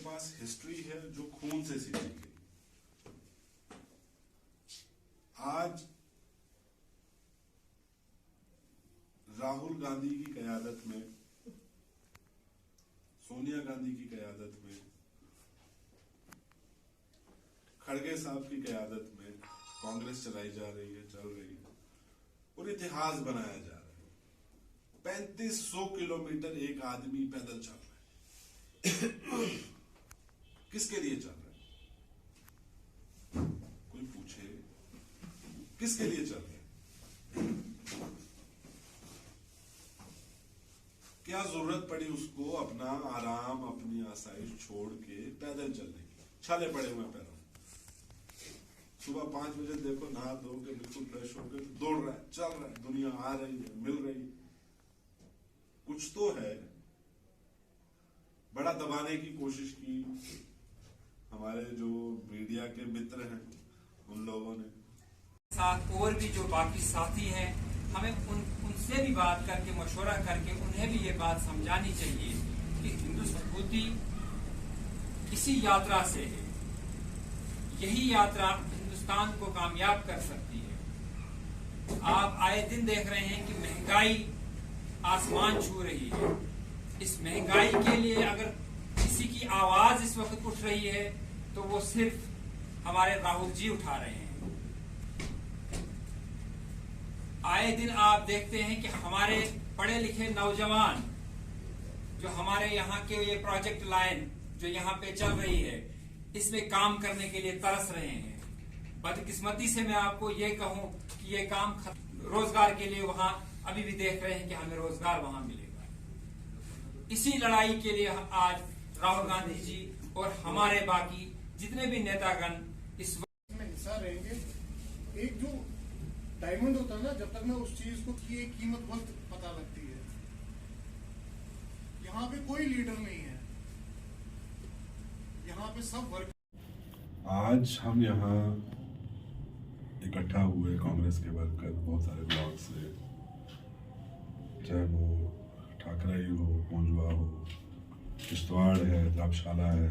पास history है जो खून से सींची गई। आज राहुल गांधी की क़यादत में, सोनिया गांधी की क़यादत में, खड़गे साहब की क़यादत में कांग्रेस चलाई जा रही है, चल रही है और इतिहास बनाया जा रहा है। 3500 किलोमीटर एक आदमी पैदल चल रहा है। किसके लिए चल रहा है? कोई पूछे किसके लिए चल रहा है? क्या जरूरत पड़ी उसको अपना आराम, अपनी आसाइश छोड़ के पैदल चलने की? छाले पड़े हुए पैरों। सुबह 5 बजे देखो, नहा धो के बिल्कुल फ्रेश होकर दौड़ रहा है, चल रहा है, दुनिया आ रही है, मिल रही है। कुछ तो है। बड़ा दबाने की कोशिश की हमारे जो मीडिया के मित्र हैं उन लोगों ने। साथ और भी जो बाकी साथी हैं, हमें उनसे भी बात करके, मशवरा करके उन्हें भी ये बात समझानी चाहिए कि हिंदुस्तान इसी यात्रा से है। यही यात्रा हिंदुस्तान को कामयाब कर सकती है। आप आए दिन देख रहे हैं कि महंगाई आसमान छू रही है। इस महंगाई के लिए अगर किसी की आवाज इस वक्त उठ रही है तो वो सिर्फ हमारे राहुल जी उठा रहे हैं। आए दिन आप देखते हैं कि हमारे पढ़े लिखे नौजवान जो हमारे यहाँ के ये प्रोजेक्ट लाइन जो यहाँ पे चल रही है, इसमें काम करने के लिए तरस रहे हैं। बदकिस्मती से मैं आपको ये कहूं कि ये काम रोजगार के लिए वहां अभी भी देख रहे हैं कि हमें रोजगार वहां मिलेगा। इसी लड़ाई के लिए आज राहुल गांधी जी और हमारे बाकी जितने भी नेतागण इस वक्त में हिस्सा रहेंगे। एक जो डायमंड होता है ना, जब तक ना उस चीज को की एक कीमत वक्त पता लगती है। यहाँ पे कोई लीडर नहीं है, यहाँ पे सब वर्क। आज हम यहाँ इकट्ठा हुए कांग्रेस के वर्कर बहुत सारे ब्लॉक से, चाहे वो ठाकराई हो, कोंजवा हो, किश्तवाड़ है, द्राक्षाला है,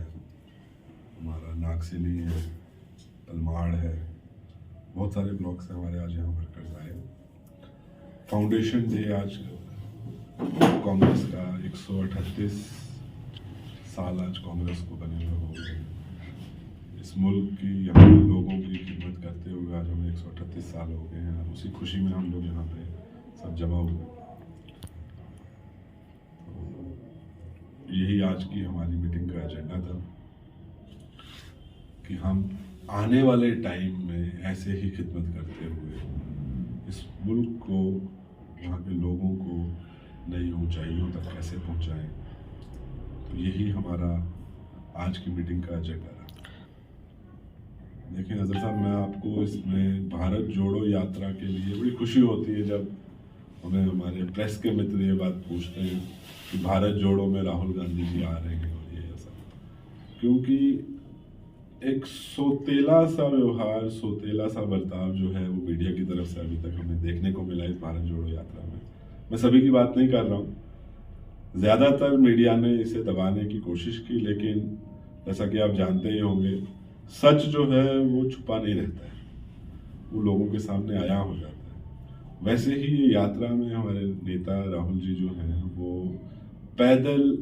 हमारा नागसिनी है, पलमाड़ है, बहुत सारे ब्लॉक से हमारे आज यहाँ वर्कर्स आए। फाउंडेशन डे आज कांग्रेस का 138 साल आज कांग्रेस को बने हुए हो गए। इस मुल्क की, यहाँ के लोगों की खिदमत करते हुए आज हमें 138 साल हो गए हैं। उसी खुशी में हम लोग यहाँ पे सब जमा हुए। तो यही आज की हमारी मीटिंग का एजेंडा था कि हम आने वाले टाइम में ऐसे ही खिदमत करते हुए इस मुल्क को, यहाँ के लोगों को नई ऊंचाइयों तक कैसे पहुँचाएं। तो यही हमारा आज की मीटिंग का एजेंडा रहा। देखिए नजर साहब, मैं आपको इसमें भारत जोड़ो यात्रा के लिए बड़ी खुशी होती है जब हमें हमारे प्रेस के मित्र ये बात पूछते हैं कि भारत जोड़ो में राहुल गांधी जी आ रहे हैं और ये ऐसा, क्योंकि एक सोतेला सा व्यवहार, सोतेला सा बर्ताव जो है वो मीडिया की तरफ से अभी तक हमें देखने को मिला इस भारत जोड़ो यात्रा में। मैं सभी की बात नहीं कर रहा हूँ, ज़्यादातर मीडिया ने इसे दबाने की कोशिश की, लेकिन जैसा कि आप जानते ही होंगे, सच जो है वो छुपा नहीं रहता है, वो लोगों के सामने आया हो जाता है। वैसे ही ये यात्रा में हमारे नेता राहुल जी जो हैं वो पैदल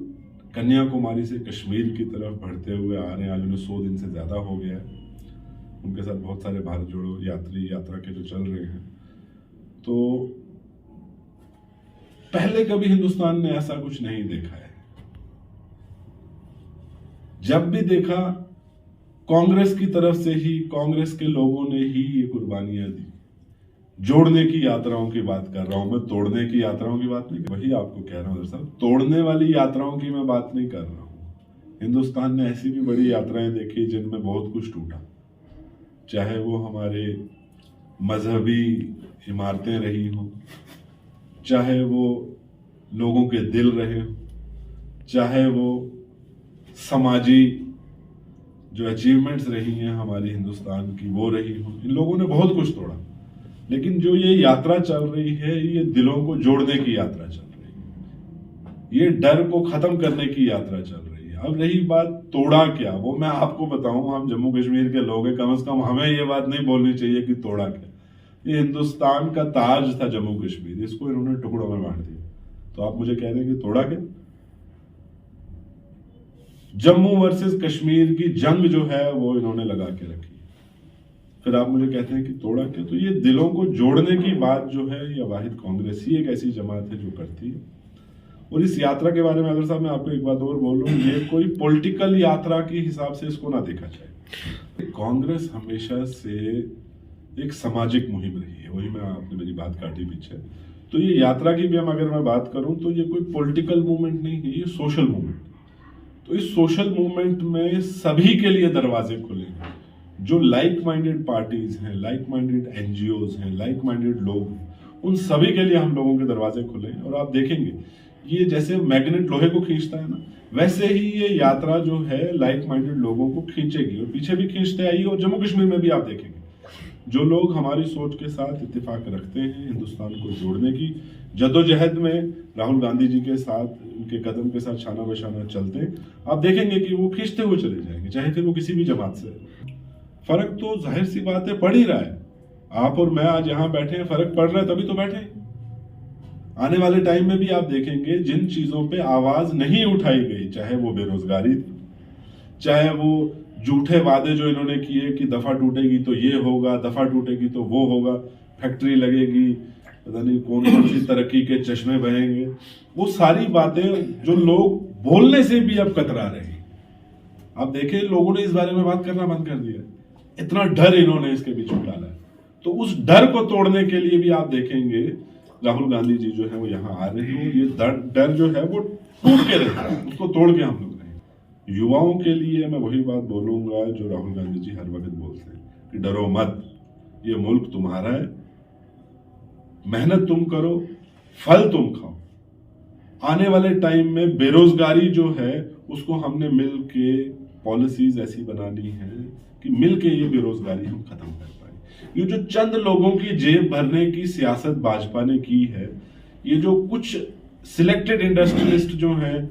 कन्याकुमारी से कश्मीर की तरफ बढ़ते हुए आ रहे हैं। आज उन्हें 100 दिन से ज़्यादा हो गया है। उनके साथ बहुत सारे भारत जोड़ो यात्रा के जो चल रहे हैं। तो पहले कभी हिंदुस्तान ने ऐसा कुछ नहीं देखा है। जब भी देखा, कांग्रेस की तरफ से ही, कांग्रेस के लोगों ने ही ये कुर्बानियां दी। जोड़ने की यात्राओं की बात कर रहा हूं मैं, तोड़ने की यात्राओं की बात नहीं। वही आपको कह रहा हूं साहब, तोड़ने वाली यात्राओं की मैं बात नहीं कर रहा हूं। हिंदुस्तान ने ऐसी भी बड़ी यात्राएं देखी जिनमें बहुत कुछ टूटा, चाहे वो हमारे मजहबी इमारतें रही हों, चाहे वो लोगों के दिल रहे हों, चाहे वो समाजी जो अचीवमेंट्स रही हैं हमारी हिंदुस्तान की वो रही हो। इन लोगों ने बहुत कुछ तोड़ा, लेकिन जो ये यात्रा चल रही है ये दिलों को जोड़ने की यात्रा चल रही है, ये डर को खत्म करने की यात्रा चल रही है। अब रही बात तोड़ा क्या, वो मैं आपको बताऊं, हम जम्मू कश्मीर के लोग हैं, कम से कम हमें ये बात नहीं बोलनी चाहिए कि तोड़ा क्या। ये हिंदुस्तान का ताज था जम्मू कश्मीर, इसको इन्होंने टुकड़ों में बांट दिया। तो आप मुझे कह रहे हैं कि तोड़ा क्या? जम्मू वर्सेस कश्मीर की जंग जो है वो इन्होंने लगा के रखी, फिर आप मुझे कहते हैं कि तोड़ा क्या? तो ये दिलों को जोड़ने की बात जो है, या वाहिद कांग्रेस ही एक ऐसी जमात है जो करती है। और इस यात्रा के बारे में अगर साहब मैं आपको एक बात और बोलूं, ये कोई पॉलिटिकल यात्रा के हिसाब से इसको ना देखा जाए। कांग्रेस हमेशा से एक सामाजिक मुहिम रही है, वही मैं आपने मेरी बात काटी पीछे। तो ये यात्रा की भी हम अगर मैं बात करूं तो ये कोई पॉलिटिकल मूवमेंट नहीं है, ये सोशल मूवमेंट। तो इस सोशल मूवमेंट में सभी के लिए दरवाजे खुलेंगे, जो लाइक माइंडेड पार्टीज हैं, लाइक माइंडेड एनजीओज हैं, लाइक माइंडेड लोग हैं, उन सभी के लिए हम लोगों के दरवाजे खुले हैं। और आप देखेंगे ये जैसे मैग्नेट लोहे को खींचता है ना, वैसे ही ये यात्रा जो है लाइक माइंडेड लोगों को खींचेगी, और पीछे भी खींचते आई। और जम्मू कश्मीर में भी आप देखेंगे जो लोग हमारी सोच के साथ इत्तेफाक रखते हैं, हिंदुस्तान को जोड़ने की जद्दोजहद में राहुल गांधी जी के साथ, उनके कदम के साथ शाना बशाना चलते हैं, आप देखेंगे कि वो खींचते हुए चले जाएंगे, चाहे फिर वो किसी भी जमात से। फर्क तो जाहिर सी बात है पड़ ही रहा है। आप और मैं आज यहाँ बैठे हैं, फर्क पड़ रहा है तभी तो बैठे हैं। आने वाले टाइम में भी आप देखेंगे जिन चीजों पे आवाज नहीं उठाई गई, चाहे वो बेरोजगारी थी, चाहे वो झूठे वादे जो इन्होंने किए कि दफा टूटेगी तो ये होगा, दफा टूटेगी तो वो होगा, फैक्ट्री लगेगी, पता नहीं कौन कौन सी तरक्की के चश्मे बहेंगे, वो सारी बातें जो लोग बोलने से भी अब कतरा रहे हैं। आप देखें लोगों ने इस बारे में बात करना बंद कर दिया, इतना डर इन्होंने इसके बीच में डाला है। तो उस डर को तोड़ने के लिए भी आप देखेंगे राहुल गांधी जी जो है वो यहाँ आ रहे हैं। ये डर जो है वो टूट के रहता है, उसको तोड़ के हम लोग रहें। युवाओं के लिए मैं वही बात बोलूंगा जो राहुल गांधी जी हर वक्त बोलते हैं कि डरो मत, ये मुल्क तुम्हारा है, मेहनत तुम करो, फल तुम खाओ। आने वाले टाइम में बेरोजगारी जो है उसको हमने मिल के पॉलिसीज ऐसी बनानी है कि मिल के ये बेरोजगारी हम खत्म कर पाए। ये जो चंद लोगों की जेब भरने की सियासत भाजपा ने की है, ये जो कुछ सिलेक्टेड इंडस्ट्रियलिस्ट जो हैं,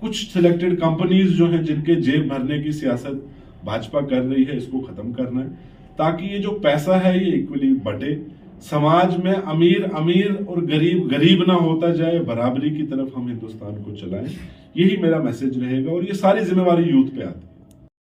कुछ सिलेक्टेड कंपनीज जो हैं जिनके जेब भरने की सियासत भाजपा कर रही है, इसको खत्म करना है ताकि ये जो पैसा है ये इक्वली बटे, समाज में अमीर अमीर और गरीब गरीब ना होता जाए, बराबरी की तरफ हम हिंदुस्तान को चलाएं। यही मेरा मैसेज रहेगा और ये सारी जिम्मेवारी यूथ पे आती है।